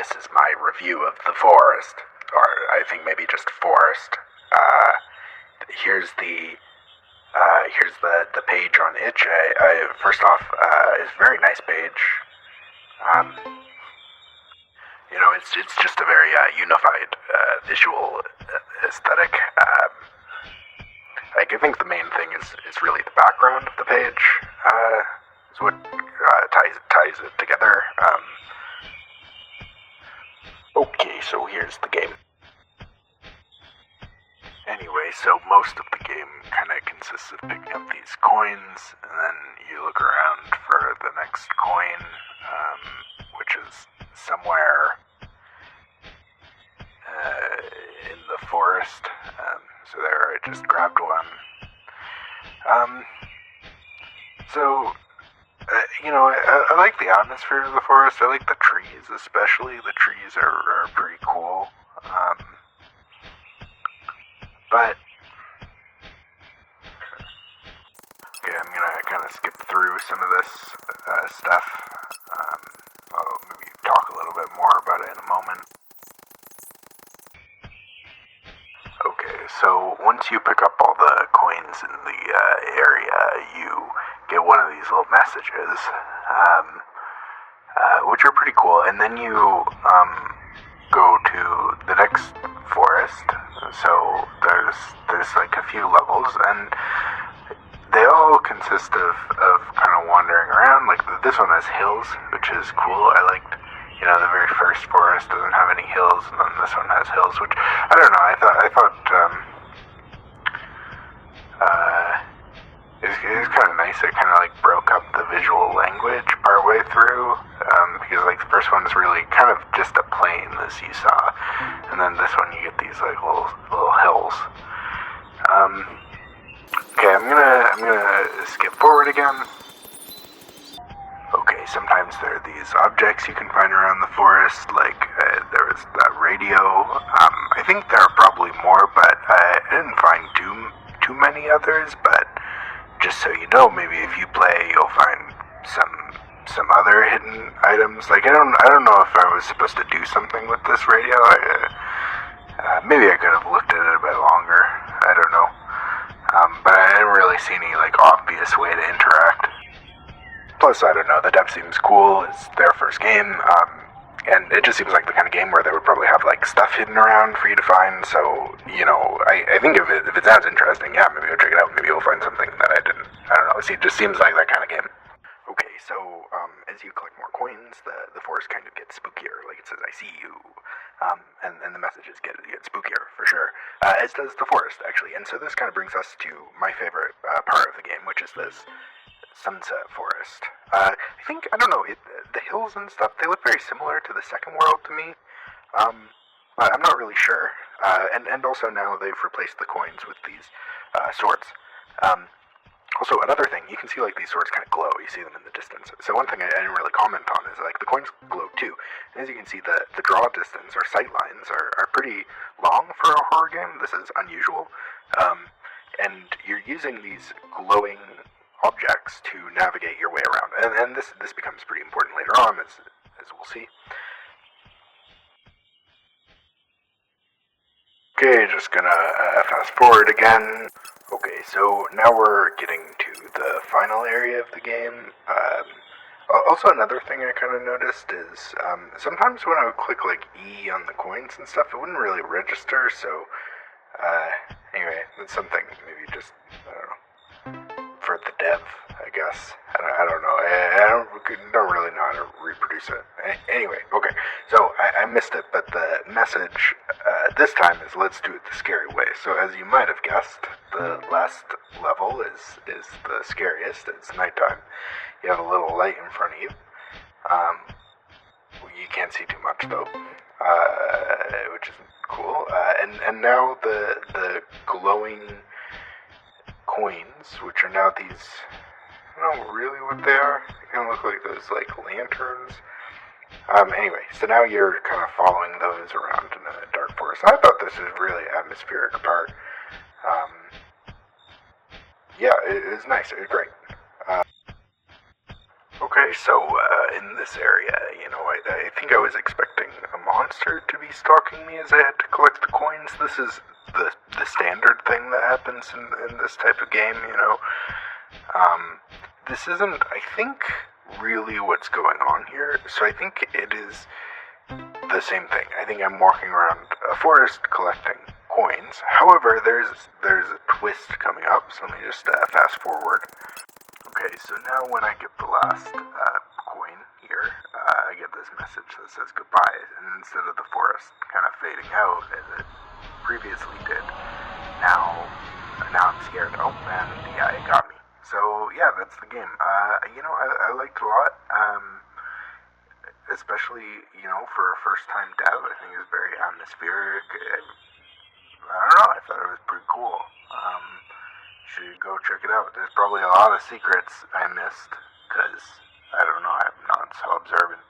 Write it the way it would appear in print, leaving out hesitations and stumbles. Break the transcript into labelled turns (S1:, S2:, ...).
S1: this is my review of The Forest, or I think maybe just Forest. Uh, here's the page on itch. First off, it's a very nice page. Um, it's just a very unified visual aesthetic. I think the main thing is really the background of the page. Is what ties it together. Okay, so here's the game. Anyway, so most of the game kind of consists of picking up these coins, and then you look around for the next coin, which is somewhere in the forest. So there, I just grabbed one. I like the atmosphere of the forest. I like the trees, especially. The trees are pretty cool. But okay, I'm gonna kind of skip through some of this stuff. I'll maybe talk a little bit more about it in a moment. Okay, so once you pick up all the coins in the area, you get one of these little messages, which are pretty cool. And then you go to the next forest. So there's like a few levels, and they all consist of kind of wandering around. Like this one has hills, which is cool. I liked, the very first forest doesn't have any hills, and then this one has hills, which I don't know. I thought it was kind of nice. It kind of like broke up the visual language partway through, because like the first one's really kind of just a plain as you saw, and then this one you get these like little hills. Okay, I'm gonna skip forward again. Okay, sometimes there are these objects you can find around the forest, like there was that radio. I think there are probably more, but I didn't find too many others. But just so you know, maybe if you play, you'll find some other hidden items. Like I don't know if I was supposed to do something with this radio. Maybe I could have looked at it a bit longer. I don't know. But I didn't really see any like obvious way to interact. Plus, I don't know, the dev seems cool. It's their first game, and it just seems like the kind of game where they would probably have like stuff hidden around for you to find. So, I think if it sounds interesting, yeah, maybe I'll check it out. Maybe you'll find something that I didn't. I don't know. It just seems like that kind of game. Okay, so as you collect more coins, the forest kind of gets spookier. Like it says, "I see you," and the messages get spookier for sure. As does the forest actually. And so this kind of brings us to my favorite part of the game, which is this sunset forest. I think, I don't know, the hills and stuff, they look very similar to the second world to me. I'm not really sure. And also now they've replaced the coins with these swords. Also, another thing, you can see like these swords kind of glow. You see them in the distance. So one thing I didn't really comment on is like the coins glow too. And as you can see, the draw distance or sight lines are pretty long for a horror game. This is unusual. And you're using these glowing objects to navigate your way around, and this becomes pretty important later on, as we'll see. Okay, just gonna fast forward again. Okay, so now we're getting to the final area of the game. Also, another thing I kind of noticed is sometimes when I would click like E on the coins and stuff, it wouldn't really register. So anyway, that's something maybe just I don't know. For the dev, I guess. I don't know. I don't really know how to reproduce it. Anyway, okay. So I missed it, but the message this time is let's do it the scary way. So as you might have guessed, the last level is the scariest. It's nighttime. You have a little light in front of you. You can't see too much though, which is cool. And now the glowing coins, which are now these, I don't know really what they are. They kind of look like those like lanterns. Anyway, so now you're kind of following those around in a dark forest. I thought this was really atmospheric part. Yeah, it was nice. It was great. Okay, so in this area, I think I was expecting a monster to be stalking me as I had to collect the coins. This is the standard thing that happens in this type of game, you know. This isn't, I think, really what's going on here. So I think it is the same thing. I think I'm walking around a forest collecting coins. However, there's a twist coming up, so let me just fast forward. Okay, so now when I get the last coin here, I get this message that says goodbye, and instead of the forest kind of fading out as it previously did, now I'm scared. Oh, and yeah, it got me. So yeah, that's the game. I liked it a lot. Especially, you know, for a first-time dev, I think it's very atmospheric. I don't know, I thought it was pretty cool. Should go check it out. There's probably a lot of secrets I missed, because, I don't know, I'm not so observant.